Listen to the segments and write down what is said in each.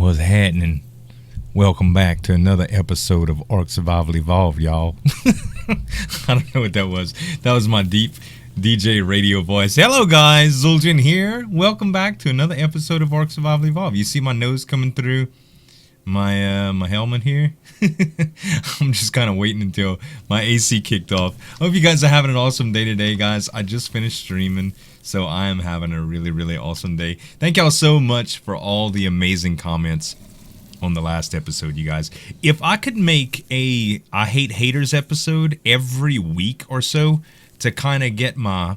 What's happening? Welcome back to another episode of Ark Survival Evolved, y'all. I don't know what that was. That was my deep DJ radio voice. Hello guys, Zul'jin here. Welcome back to another episode of Ark Survival Evolved. You see my nose coming through my my helmet here? I'm just kind of waiting until my AC kicked off. I hope you guys are having an awesome day today, guys. I just finished streaming, so I am having a really awesome day. Thank y'all so much for all the amazing comments on the last episode, you guys. If I could make a I Hate Haters episode every week or so to kind of get my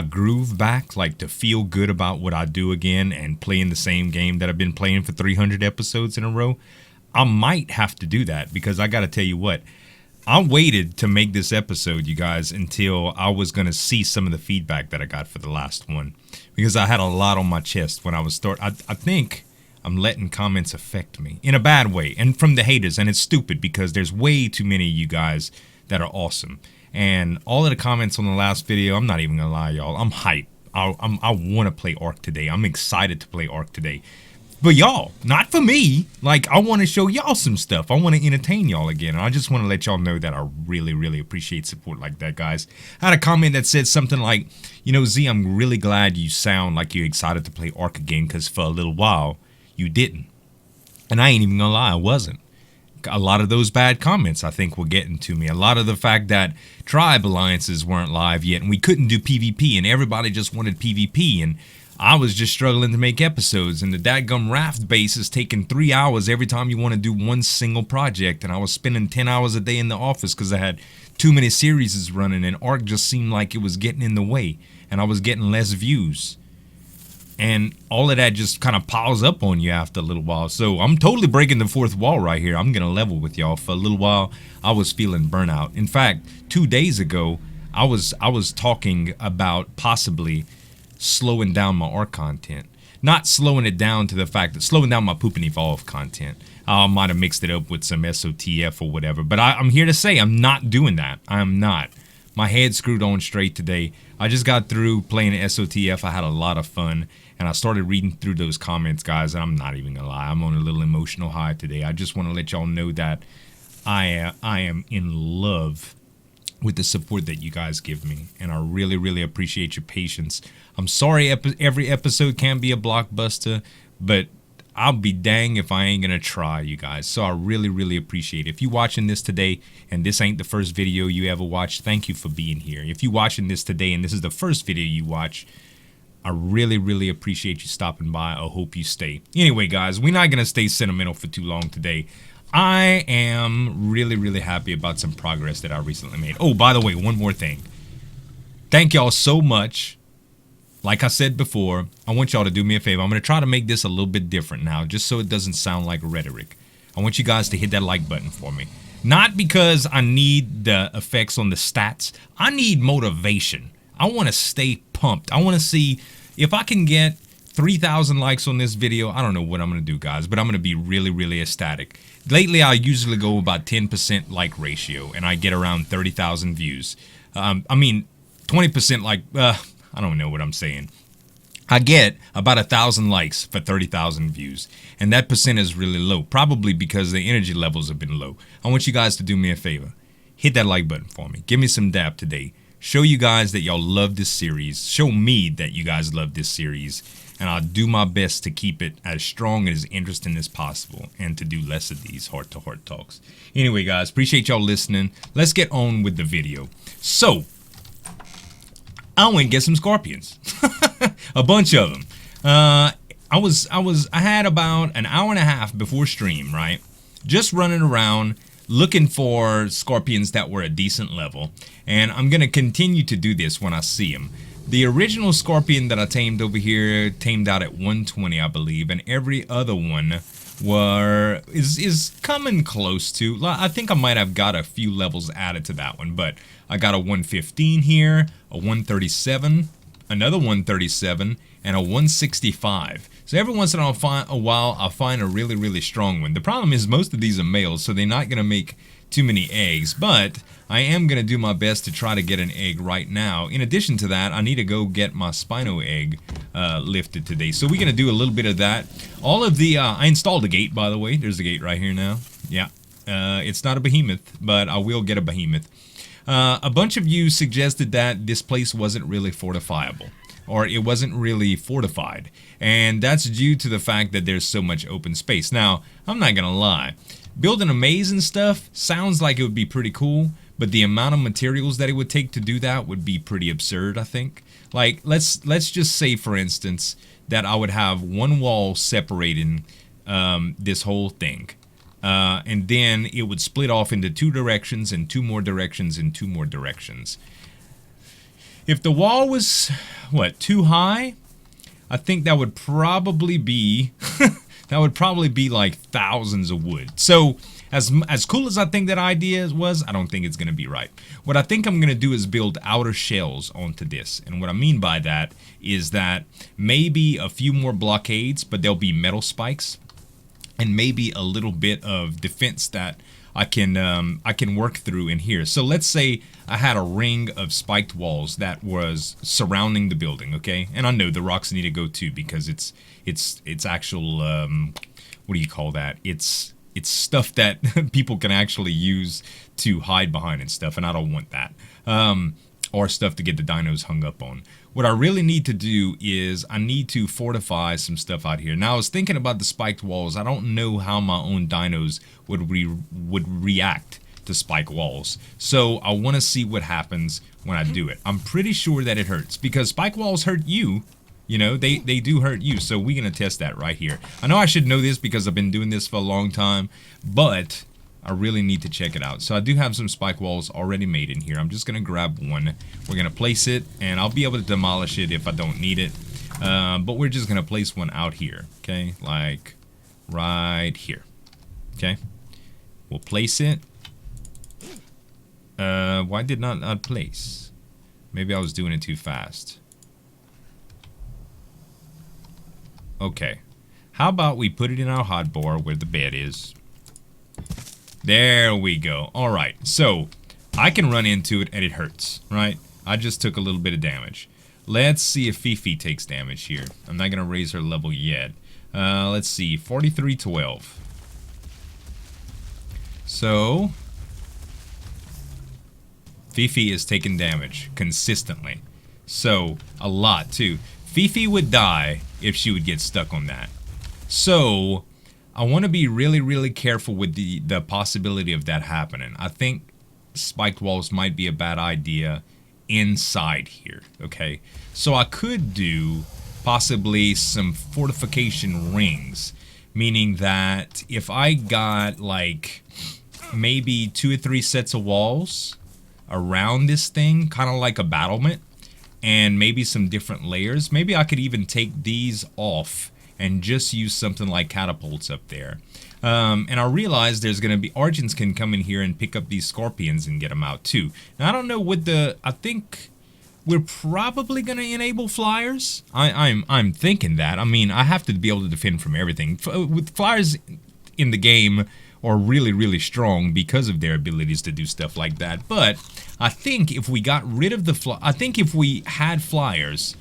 groove back, like to feel good about what I do again and playing the same game that I've been playing for 300 episodes in a row, I might have to do that, because I gotta tell you what, I waited to make this episode, you guys, until I was gonna see some of the feedback that I got for the last one, because I had a lot on my chest when I was I think I'm letting comments affect me in a bad way, and from the haters, and it's stupid because there's way too many of you guys that are awesome. And all of the comments on the last video, I'm not even gonna lie, y'all, I'm hyped. I want to play Ark today. I'm excited to play Ark today. But y'all, not for me. Like, I want to show y'all some stuff. I want to entertain y'all again. And I just want to let y'all know that I really appreciate support like that, guys. I had a comment that said something like, you know, Z, I'm really glad you sound like you're excited to play Ark again, because for a little while, you didn't. And I ain't even gonna lie, I wasn't. A lot of those bad comments, I think, were getting to me. A lot of the fact that tribe alliances weren't live yet, and we couldn't do PvP, and everybody just wanted PvP, and I was just struggling to make episodes, and the dadgum raft base is taking 3 hours every time you want to do one single project, and I was spending 10 hours a day in the office because I had too many series running, and Ark just seemed like it was getting in the way, and I was getting less views. And all of that just kind of piles up on you after a little while. So I'm totally breaking the fourth wall right here. I'm going to level with y'all. For a little while, I was feeling burnout. In fact, 2 days ago, I was talking about possibly slowing down my Ark content. Not slowing it down to the fact that slowing down my Poop and Evolve content. I might have mixed it up with some SOTF or whatever. But I'm here to say I'm not doing that. I'm not. My head screwed on straight today. I just got through playing SOTF. I had a lot of fun. And I started reading through those comments, guys, and I'm not even gonna lie, I'm on a little emotional high today. I just want to let y'all know that I am in love with the support that you guys give me, and I really appreciate your patience. I'm sorry every episode can't be a blockbuster, but I'll be dang if I ain't gonna try, you guys. So I really appreciate it. If you're watching this today and this ain't the first video you ever watched, thank you for being here. If you're watching this today and this is the first video you watch, I really appreciate you stopping by. I hope you stay. Anyway, guys, we're not going to stay sentimental for too long today. I am really happy about some progress that I recently made. Oh, by the way, one more thing. Thank y'all so much. Like I said before, I want y'all to do me a favor. I'm going to try to make this a little bit different now, just so it doesn't sound like rhetoric. I want you guys to hit that like button for me. Not because I need the effects on the stats. I need motivation. I want to stay pumped. I want to see if I can get 3,000 likes on this video. I don't know what I'm going to do, guys, but I'm going to be really ecstatic. Lately, I usually go about 10% like ratio, and I get around 30,000 views. I mean, 20% like, I don't know what I'm saying. I get about 1,000 likes for 30,000 views, and that percent is really low, probably because the energy levels have been low. I want you guys to do me a favor. Hit that like button for me. Give me some dap today. Show you guys that y'all love this series. Show me that you guys love this series. And I'll do my best to keep it as strong and as interesting as possible, and to do less of these heart-to-heart talks. Anyway, guys, appreciate y'all listening. Let's get on with the video. So, I went and get some scorpions. A bunch of them. I had about an hour and a half before stream, right? Just running around looking for scorpions that were a decent level, and I'm gonna continue to do this when I see them. The original scorpion that I tamed over here tamed out at 120, I believe, and every other one is coming close to. I think I might have got a few levels added to that one, but I got a 115 here, a 137, another 137, and a 165. So every once in a while, I'll find a really strong one. The problem is most of these are males, so they're not going to make too many eggs, but I am going to do my best to try to get an egg right now. In addition to that, I need to go get my Spino egg lifted today. So we're going to do a little bit of that. All of the, I installed a gate, by the way. There's the gate right here now. Yeah. It's not a behemoth, but I will get a behemoth. A bunch of you suggested that this place wasn't really fortifiable, or it wasn't really fortified, and that's due to the fact that there's so much open space. Now, I'm not gonna lie, building a maze and stuff sounds like it would be pretty cool, but the amount of materials that it would take to do that would be pretty absurd, I think. Like, let's just say, for instance, that I would have one wall separating this whole thing. And then it would split off into 2 directions and 2 more directions and 2 more directions. If the wall was, what, too high, I think that would probably be, like thousands of wood. So, as cool as I think that idea was, I don't think it's going to be right. What I think I'm going to do is build outer shells onto this. And what I mean by that is that maybe a few more blockades, but they'll be metal spikes. And maybe a little bit of defense that I can work through in here. So let's say I had a ring of spiked walls that was surrounding the building, okay? And I know the rocks need to go too, because it's actual what do you call that? It's stuff that people can actually use to hide behind and stuff, and I don't want that. Or stuff to get the dinos hung up on. What I really need to do is I need to fortify some stuff out here. Now, I was thinking about the spiked walls. I don't know how my own dinos would react to spike walls. So I want to see what happens when I do it. I'm pretty sure that it hurts, because spike walls hurt you. You know, they do hurt you. So we're going to test that right here. I know I should know this because I've been doing this for a long time, but I really need to check it out. So I do have some spike walls already made in here. I'm just going to grab one. We're going to place it, and I'll be able to demolish it if I don't need it. But we're just going to place one out here, okay? Like right here, okay? We'll place it. Why did not place? Maybe I was doing it too fast. Okay. How about we put it in our hotbar where the bed is? There we go. Alright, so I can run into it and it hurts, right? I just took a little bit of damage. Let's see if Fifi takes damage here. I'm not going to raise her level yet. Let's see, 4312. So, Fifi is taking damage consistently. So, a lot too. Fifi would die if she would get stuck on that. So, I want to be really, really careful with the possibility of that happening. I think spiked walls might be a bad idea inside here, okay? So I could do possibly some fortification rings, meaning that if I got like maybe 2 or 3 sets of walls around this thing, kind of like a battlement, and maybe some different layers, maybe I could even take these off and just use something like catapults up there. And I realized there's going to be, Argents can come in here and pick up these scorpions and get them out too. Now I don't know what I think we're probably going to enable flyers. I'm thinking that. I mean, I have to be able to defend from everything. With flyers in the game are really, really strong because of their abilities to do stuff like that. But I think if we got rid of I think if we had flyers,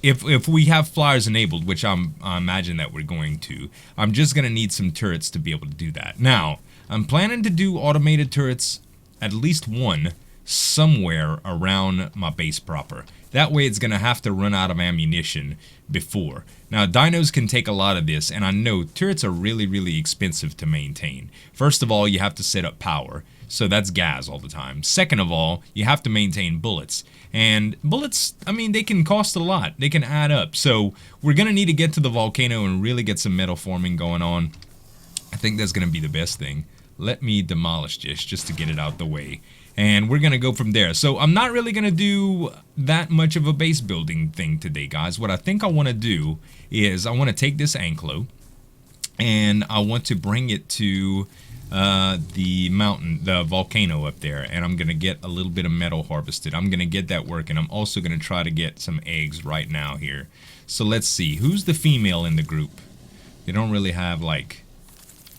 if we have flyers enabled, which I imagine that we're going to, I'm just going to need some turrets to be able to do that. Now, I'm planning to do automated turrets, at least one, somewhere around my base proper. That way it's going to have to run out of ammunition before. Now, dinos can take a lot of this, and I know turrets are really, really expensive to maintain. First of all, you have to set up power, so that's gas all the time. Second of all, you have to maintain bullets. And bullets, I mean, they can cost a lot. They can add up. So we're going to need to get to the volcano and really get some metal forming going on. I think that's going to be the best thing. Let me demolish this just to get it out the way. And we're going to go from there. So I'm not really going to do that much of a base building thing today, guys. What I think I want to do is I want to take this Ankylo and I want to bring it to the mountain, the volcano up there, and I'm gonna get a little bit of metal harvested. I'm gonna get that working. I'm also gonna try to get some eggs right now here. So let's see, who's the female in the group? They don't really have like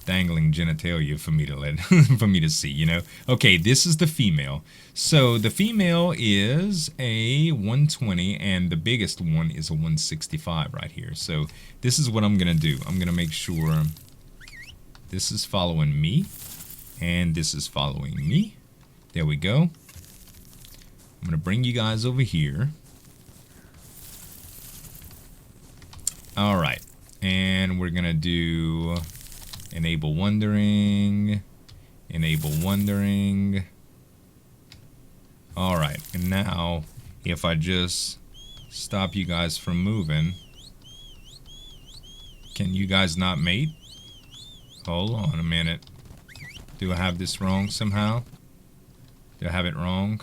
dangling genitalia for me to for me to see, you know. Okay, this is the female. So the female is a 120 and the biggest one is a 165 right here. So this is what I'm gonna do. I'm gonna make sure this is following me and this is following me. There we go. I'm gonna bring you guys over here. All right, and we're gonna do enable wandering, enable wandering. All right, and now if I just stop you guys from moving, can you guys not mate? Hold on a minute. Do I have this wrong somehow? Do I have it wrong?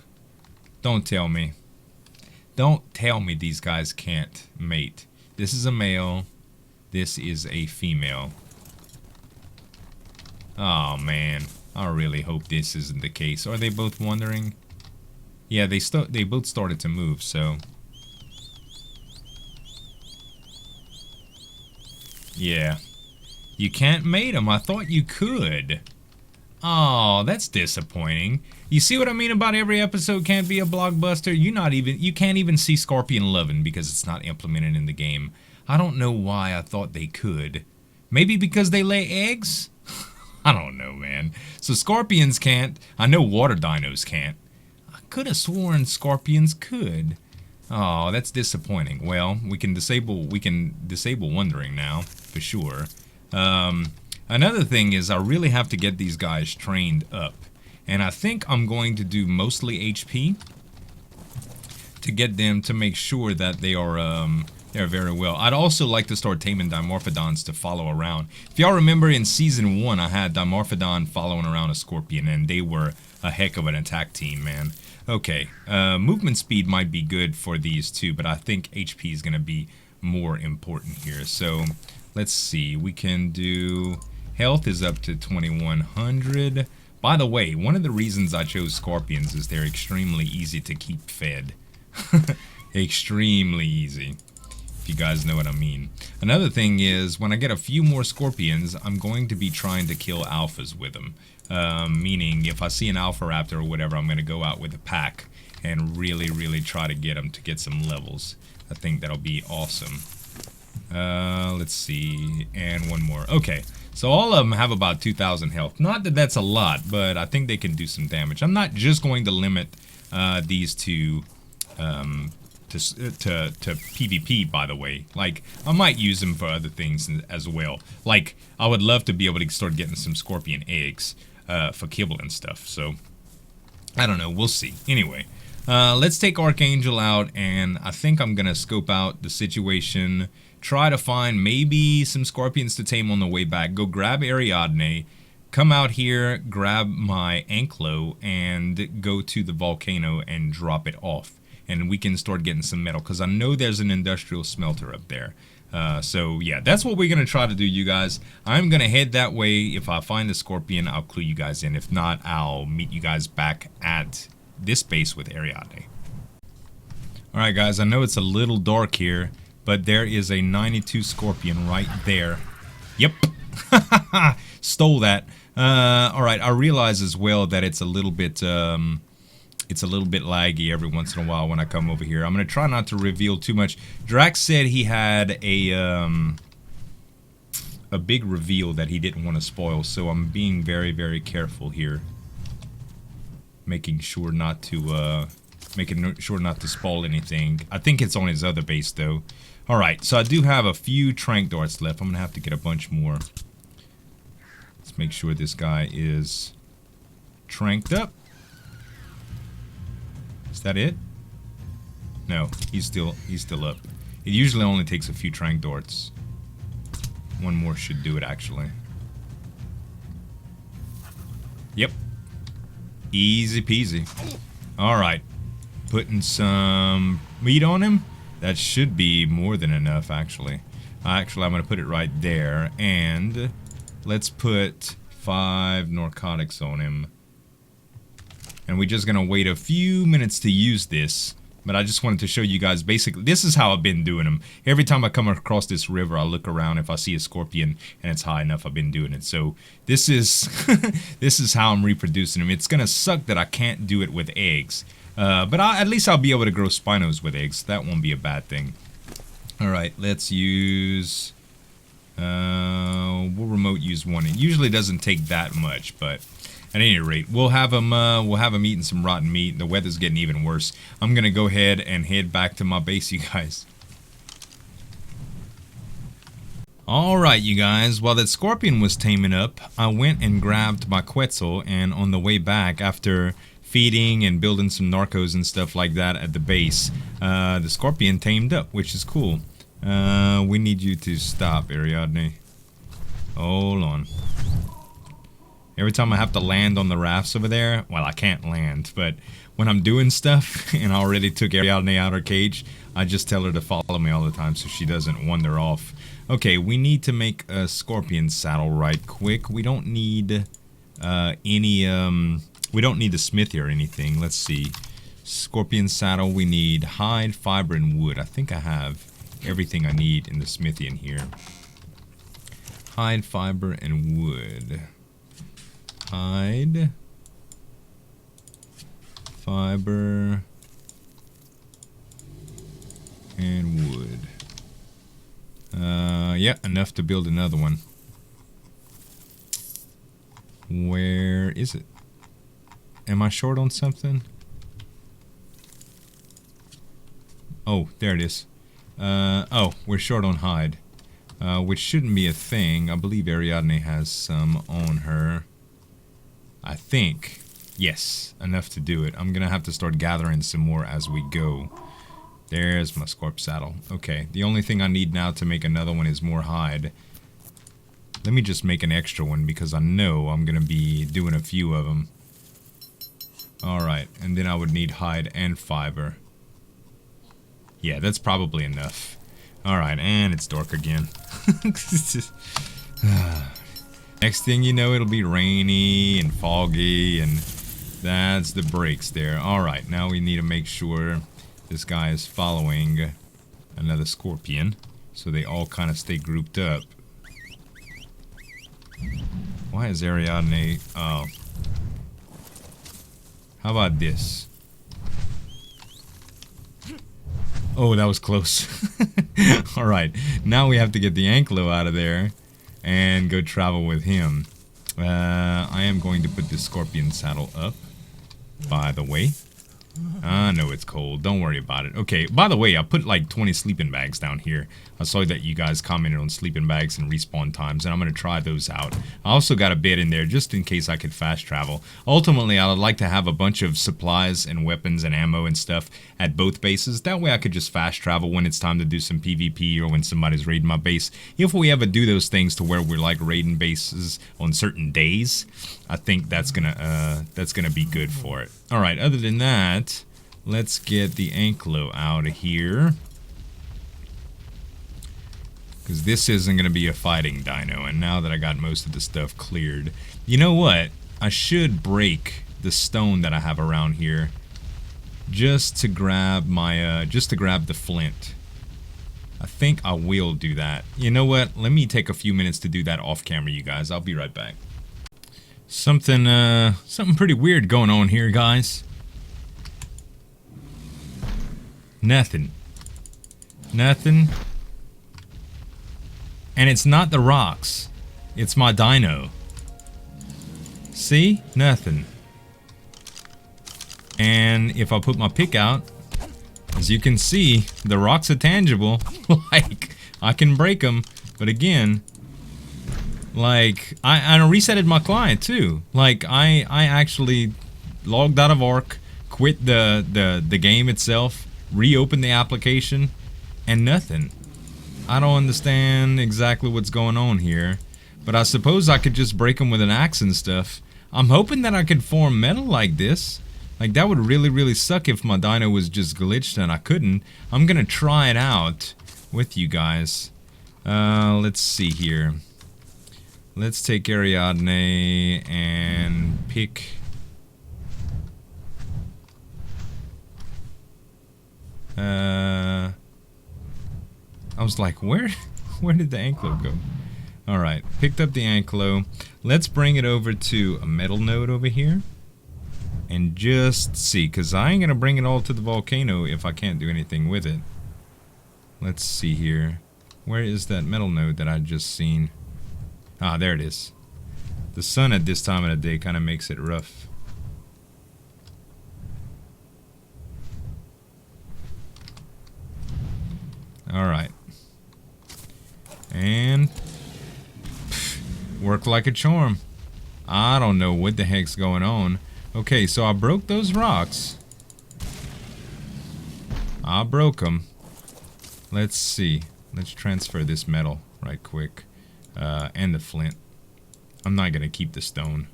Don't tell me. Don't tell me these guys can't mate. This is a male. This is a female. Oh man, I really hope this isn't the case. Are they both wandering? Yeah, they both started to move, so yeah. You can't mate them. I thought you could. Oh, that's disappointing. You see what I mean about every episode can't be a blockbuster? You can't even see Scorpion loving because it's not implemented in the game. I don't know why I thought they could. Maybe because they lay eggs? I don't know, man. So scorpions can't. I know water dinos can't. I could have sworn scorpions could. Oh, that's disappointing. Well, we can disable wandering now, for sure. Another thing is I really have to get these guys trained up. And I think I'm going to do mostly HP to get them to make sure that they are they're very well. I'd also like to start taming Dimorphodons to follow around. If y'all remember in Season 1, I had Dimorphodon following around a Scorpion, and they were a heck of an attack team, man. Okay, movement speed might be good for these two, but I think HP is going to be more important here. So, let's see. We can do... Health is up to 2100. By the way, one of the reasons I chose Scorpions is they're extremely easy to keep fed. Extremely easy. If you guys know what I mean. Another thing is, when I get a few more Scorpions, I'm going to be trying to kill alphas with them. Meaning, if I see an alpha raptor or whatever, I'm going to go out with a pack and really try to get them to get some levels. I think that'll be awesome. Let's see. And one more. Okay. So all of them have about 2,000 health. Not that that's a lot, but I think they can do some damage. I'm not just going to limit these to PvP, by the way. Like, I might use them for other things as well. Like, I would love to be able to start getting some scorpion eggs for kibble and stuff. So, I don't know. We'll see. Anyway, let's take Archangel out, and I think I'm going to scope out the situation. Try to find maybe some scorpions to tame on the way back. Go grab Ariadne. Come out here, grab my Ankylo, and go to the volcano and drop it off. And we can start getting some metal, because I know there's an industrial smelter up there. So yeah, that's what we're going to try to do, you guys. I'm going to head that way. If I find the scorpion, I'll clue you guys in. If not, I'll meet you guys back at this base with Ariadne. Alright guys, I know it's a little dark here, but there is a 92 scorpion right there. Yep. Stole that. Alright, I realize as well that it's a little bit laggy every once in a while when I come over here. I'm going to try not to reveal too much. Drax said he had a big reveal that he didn't want to spoil, so I'm being very careful here. Making sure not to spoil anything. I think it's on his other base though. Alright, so I do have a few trank darts left. I'm going to have to get a bunch more. Let's make sure this guy is tranked up. Is that it? No, he's still up. It usually only takes a few trank darts. One more should do it, actually. Yep. Easy peasy. Alright. Putting some meat on him. That should be more than enough, actually. Actually, I'm going to put it right there. And let's put 5 narcotics on him. And we're just going to wait a few minutes to use this But I just wanted to show you guys, basically, this is how I've been doing them. Every time I come across this river, I look around. If I see a scorpion and it's high enough, I've been doing it. So this is this is how I'm reproducing them. It's gonna suck that I can't do it with eggs. But at least I'll be able to grow spinos with eggs. That won't be a bad thing. Alright, let's use... we'll remote use one. It usually doesn't take that much, but... At any rate, we'll have them eating some rotten meat. The weather's getting even worse. I'm gonna go ahead and head back to my base, you guys. Alright, you guys, while that scorpion was taming up, I went and grabbed my Quetzal, and on the way back, after feeding and building some narcos and stuff like that at the base, the scorpion tamed up, which is cool. We need you to stop, Ariadne. Hold on. Every time I have to land on the rafts over there, well, I can't land, but when I'm doing stuff and I already took Ariadne out of her cage, I just tell her to follow me all the time so she doesn't wander off. Okay, we need to make a scorpion saddle right quick. We don't need we don't need the smithy or anything. Let's see. Scorpion saddle, we need hide, fiber, and wood. I think I have everything I need in the smithy in here. Hide, fiber, and wood. Hide, fiber, and wood. Yeah, enough to build another one. Where is it? Am I short on something? Oh, there it is. Oh, we're short on hide, which shouldn't be a thing. I believe Ariadne has some on her. I think, yes, enough to do it. I'm gonna have to start gathering some more as we go. There's my scorp saddle. Okay, the only thing I need now to make another one is more hide. Let me just make an extra one because I know I'm gonna be doing a few of them. Alright, and then I would need hide and fiber. Yeah, that's probably enough. Alright, and it's dark again. Next thing you know, it'll be rainy and foggy, and that's the breaks there. Alright, now we need to make sure this guy is following another scorpion, so they all kind of stay grouped up. Why is Ariadne... Oh. How about this? Oh, that was close. Alright, now we have to get the Ankylo out of there and go travel with him. I am going to put the scorpion saddle up, by the way. I know it's cold. Don't worry about it. Okay, by the way, I put like 20 sleeping bags down here. I saw that you guys commented on sleeping bags and respawn times, and I'm going to try those out. I also got a bed in there just in case I could fast travel. Ultimately, I would like to have a bunch of supplies and weapons and ammo and stuff at both bases. That way I could just fast travel when it's time to do some PvP or when somebody's raiding my base. If we ever do those things to where we're like raiding bases on certain days, I think that's gonna be good for it. Alright, other than that, let's get the Ankylo out of here. Because this isn't going to be a fighting dino, and now that I got most of the stuff cleared... You know what? I should break the stone that I have around here just to grab my, just to grab the flint. I think I will do that. You know what? Let me take a few minutes to do that off camera, you guys. I'll be right back. Something pretty weird going on here, guys. Nothing. And it's not the rocks. It's my dino. See? Nothing. And if I put my pick out, as you can see, the rocks are tangible. Like, I can break them. But again, like, I resetted my client too. Like, I actually logged out of Ark, quit the game itself, reopened the application, and nothing. I don't understand exactly what's going on here, but I suppose I could just break them with an axe and stuff. I'm hoping that I could form metal like this. Like, that would really suck if my dino was just glitched and I couldn't. I'm gonna try it out with you guys. Let's see here. Let's take Ariadne and pick... I was like, where did the Ankylo go? Alright, picked up the Ankylo. Let's bring it over to a metal node over here. And just see, because I ain't going to bring it all to the volcano if I can't do anything with it. Let's see here. Where is that metal node that I just seen? Ah, there it is. The sun at this time of the day kind of makes it rough. Alright. And worked like a charm. I don't know what the heck's going on. Okay, so I broke those rocks. I broke them. Let's see. Let's transfer this metal right quick. And the flint. I'm not gonna keep the stone.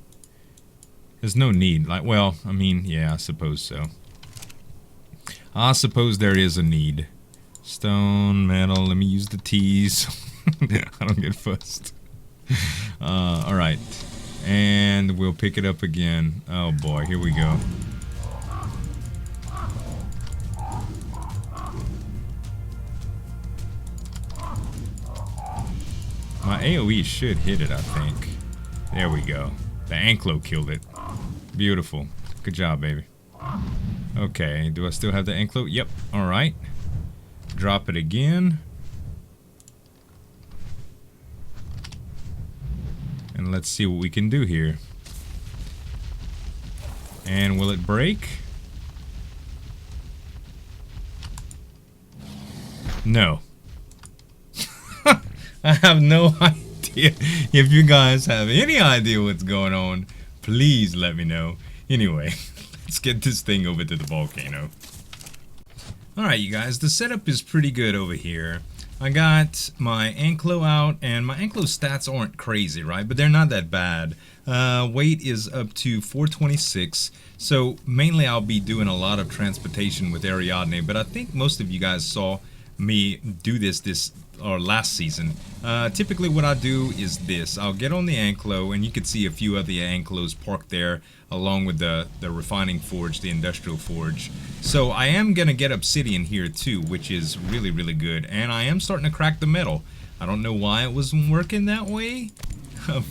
There's no need. Like, well, I mean, yeah, I suppose so. I suppose there is a need. Stone, metal, let me use the T's. I don't get fussed. Alright. And we'll pick it up again. Oh boy, here we go. My AoE should hit it, I think. There we go. The Ankylo killed it. Beautiful. Good job, baby. Okay, do I still have the Ankylo? Yep, alright. Drop it again. And let's see what we can do here. And will it break? No. I have no idea. If you guys have any idea what's going on, please let me know. Anyway, let's get this thing over to the volcano. Alright, you guys, the setup is pretty good over here. I got my Ankylo out, and my Ankylo stats aren't crazy, right? But they're not that bad. Weight is up to 426, so mainly I'll be doing a lot of transportation with Ariadne, but I think most of you guys saw me do this last season. Typically what I do is this. I'll get on the Ankylo, and you can see a few of the Ankylos parked there along with the refining forge, the industrial forge. So I am gonna get obsidian here too, which is really, really good, and I am starting to crack the metal. I don't know why it wasn't working that way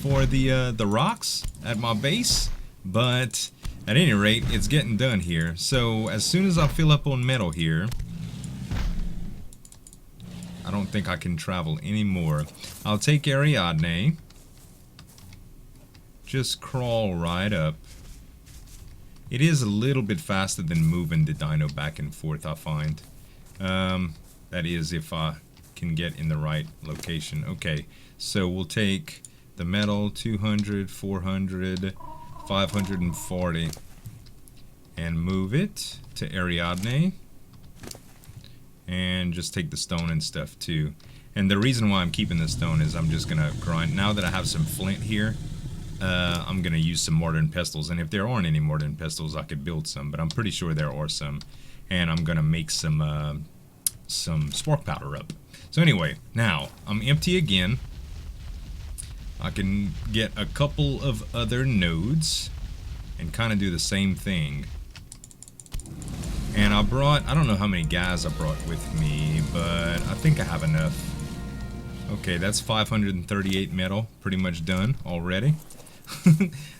for the rocks at my base, but at any rate, it's getting done here. So as soon as I fill up on metal here, I don't think I can travel anymore. I'll take Ariadne, just crawl right up. It is a little bit faster than moving the dino back and forth, I find. That is if I can get in the right location. Okay, so we'll take the metal, 200, 400, 540, and move it to Ariadne. And just take the stone and stuff too. And the reason why I'm keeping the stone is I'm just gonna grind. Now that I have some flint here, I'm gonna use some mortar and pestles, and if there aren't any mortar and pestles, I could build some, but I'm pretty sure there are some, and I'm gonna make some spark powder up. So anyway, now I'm empty again. I can get a couple of other nodes and kind of do the same thing. And I don't know how many guys I brought with me, but I think I have enough. Okay, that's 538 metal, pretty much done already.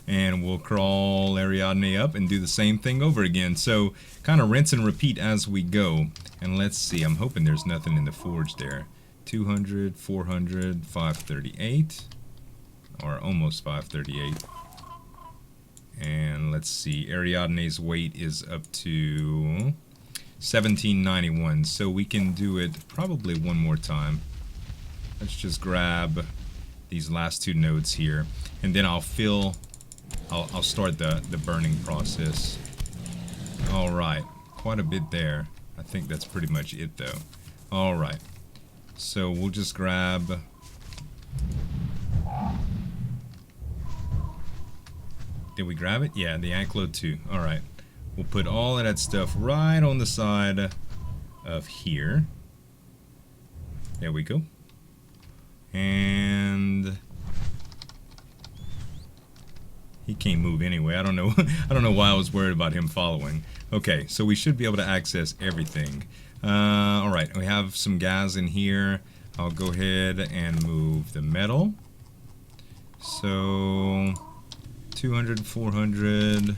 And we'll crawl Ariadne up and do the same thing over again. So kind of rinse and repeat as we go. And let's see, I'm hoping there's nothing in the forge there. 200, 400, 538, or almost 538. And let's see, Ariadne's weight is up to 1791, so we can do it probably one more time. Let's just grab these last two nodes here, and then I'll start the burning process. Alright, quite a bit there. I think that's pretty much it though. Alright, so we'll just grab... Did we grab it? Yeah, the Ankylo too. Alright. We'll put all of that stuff right on the side of here. There we go. And he can't move anyway. I don't know. I don't know why I was worried about him following. Okay, so we should be able to access everything. Alright, we have some gas in here. I'll go ahead and move the metal. So 200, 400.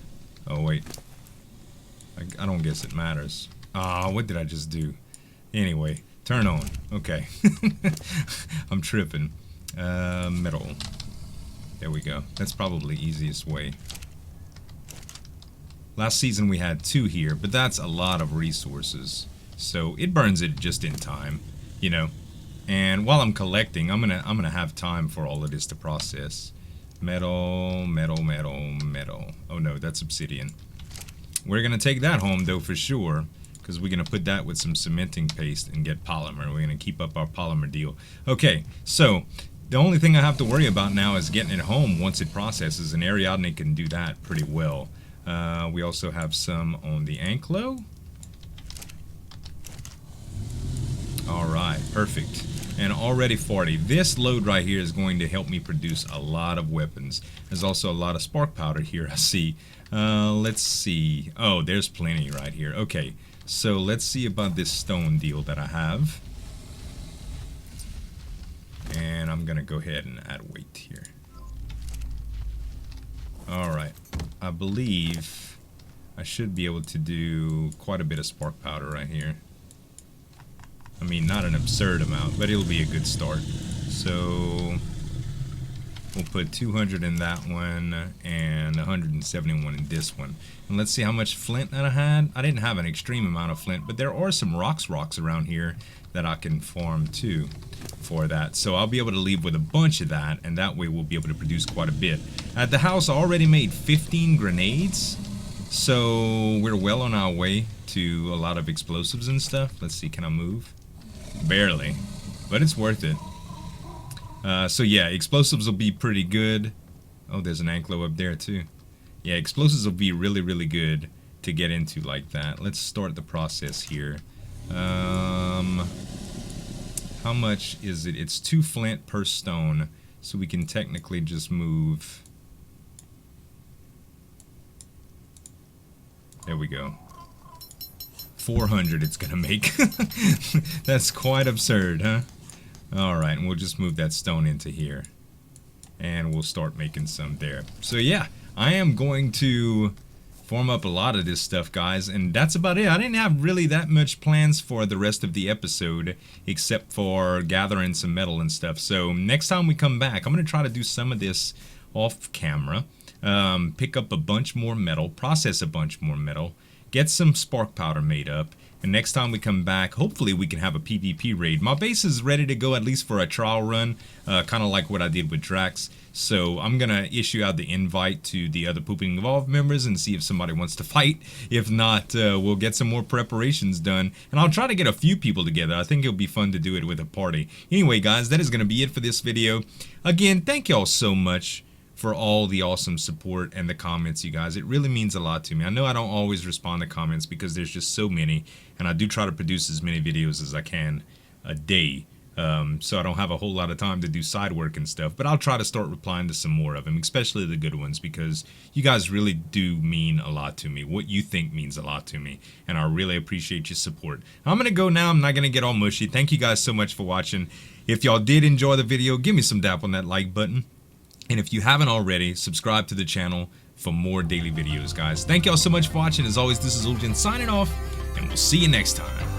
Oh wait, I don't guess it matters. What did I just do? Anyway, turn on. Okay. I'm tripping. Metal. There we go. That's probably the easiest way. Last season we had 2 here, but that's a lot of resources. So it burns it just in time, you know. And while I'm collecting, I'm gonna have time for all of this to process. Metal, metal, metal, metal. Oh no, that's obsidian. We're gonna take that home though for sure, because we're gonna put that with some cementing paste and get polymer. We're gonna keep up our polymer deal. Okay, so the only thing I have to worry about now is getting it home once it processes, and Ariadne can do that pretty well. We also have some on the Ankylo. Alright, perfect. And already 40. This load right here is going to help me produce a lot of weapons. There's also a lot of spark powder here, I see. Let's see. Oh, there's plenty right here. Okay, so let's see about this stone deal that I have. And I'm gonna go ahead and add weight here. Alright, I believe I should be able to do quite a bit of spark powder right here. I mean, not an absurd amount, but it'll be a good start. So we'll put 200 in that one and 171 in this one. And let's see how much flint that I had. I didn't have an extreme amount of flint, but there are some rocks around here that I can farm too for that. So I'll be able to leave with a bunch of that, and that way we'll be able to produce quite a bit. At the house, I already made 15 grenades. So we're well on our way to a lot of explosives and stuff. Let's see, can I move? Barely, but it's worth it. So yeah, explosives will be pretty good. Oh, there's an Ankylo up there too. Yeah, explosives will be really, really good to get into like that. Let's start the process here. How much is it? It's 2 flint per stone, so we can technically just move. There we go. 400 it's gonna make. That's quite absurd, huh? Alright, and we'll just move that stone into here. And we'll start making some there. So yeah, I am going to form up a lot of this stuff, guys, and that's about it. I didn't have really that much plans for the rest of the episode, except for gathering some metal and stuff. So next time we come back, I'm gonna try to do some of this off camera. Pick up a bunch more metal, process a bunch more metal, get some spark powder made up, and next time we come back, hopefully we can have a PvP raid. My base is ready to go, at least for a trial run, kind of like what I did with Drax. So I'm gonna issue out the invite to the other Pooping Evolved members and see if somebody wants to fight. If not, we'll get some more preparations done, and I'll try to get a few people together. I think it'll be fun to do it with a party. Anyway, guys, that is gonna be it for this video. Again, thank y'all so much for all the awesome support and the comments, you guys. It really means a lot to me. I know I don't always respond to comments because there's just so many, and I do try to produce as many videos as I can a day, so I don't have a whole lot of time to do side work and stuff, but I'll try to start replying to some more of them, especially the good ones, because you guys really do mean a lot to me. What you think means a lot to me, and I really appreciate your support. I'm gonna go now. I'm not gonna get all mushy. Thank you guys so much for watching. If y'all did enjoy the video, give me some dap on that like button. And if you haven't already, subscribe to the channel for more daily videos, guys. Thank y'all so much for watching. As always, this is Uljan signing off, and we'll see you next time.